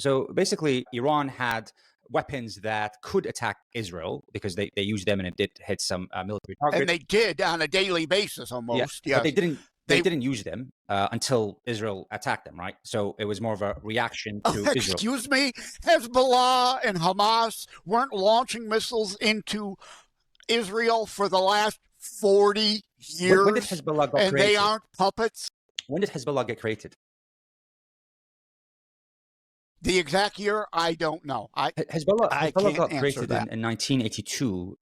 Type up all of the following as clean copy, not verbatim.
So basically, Iran had weapons that could attack Israel because they used them and it did hit some military targets. And they did on a daily basis almost. Yeah, but they didn't use them until Israel attacked them, right? So it was more of a reaction to Israel. Excuse me? Hezbollah and Hamas weren't launching missiles into Israel for the last 40 years? When did Hezbollah get created? And they aren't puppets? When did Hezbollah get created? The exact year, I don't know. Hezbollah got created in 1982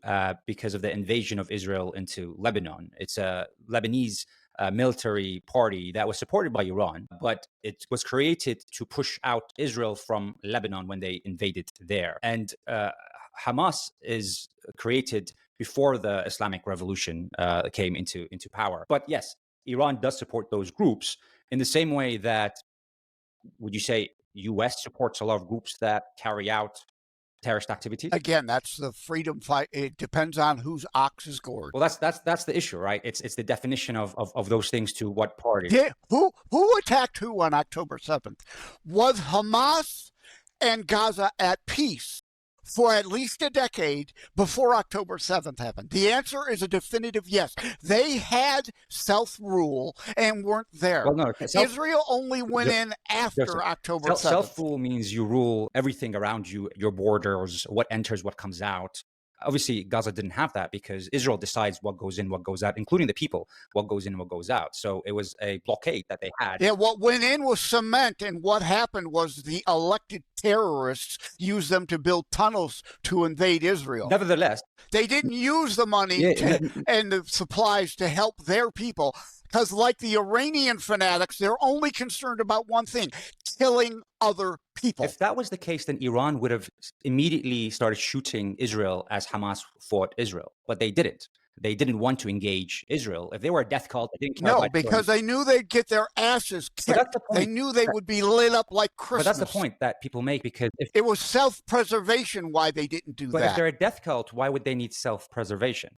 because of the invasion of Israel into Lebanon. It's a Lebanese military party that was supported by Iran, but it was created to push out Israel from Lebanon when they invaded there. And Hamas is created before the Islamic Revolution came into power. But yes, Iran does support those groups in the same way that, would you say, U.S. supports a lot of groups that carry out terrorist activities? Again, that's the freedom fight. It depends on whose ox is gored. Well, that's the issue, right? It's the definition of those things to what party. Yeah, who attacked who on October 7th? Was Hamas and Gaza at peace for at least a decade before October 7th happened? The answer is a definitive yes. They had self-rule and weren't there. Well, no, Israel only went in after October 7th. Self-rule means you rule everything around you, your borders, what enters, what comes out. Obviously, Gaza didn't have that because Israel decides what goes in, what goes out, including the people, what goes in, what goes out. So it was a blockade that they had. Yeah, what went in was cement, and what happened was the elected terrorists used them to build tunnels to invade Israel. Nevertheless, they didn't use the money and the supplies to help their people. Because like the Iranian fanatics, they're only concerned about one thing, killing other people. If that was the case, then Iran would have immediately started shooting Israel as Hamas fought Israel. But they didn't. They didn't want to engage Israel. If they were a death cult, they didn't care about because they knew they'd get their asses kicked. They knew they would be lit up like Christmas. But that's the point that people make, because if it was self-preservation why they didn't do that. But if they're a death cult, why would they need self-preservation?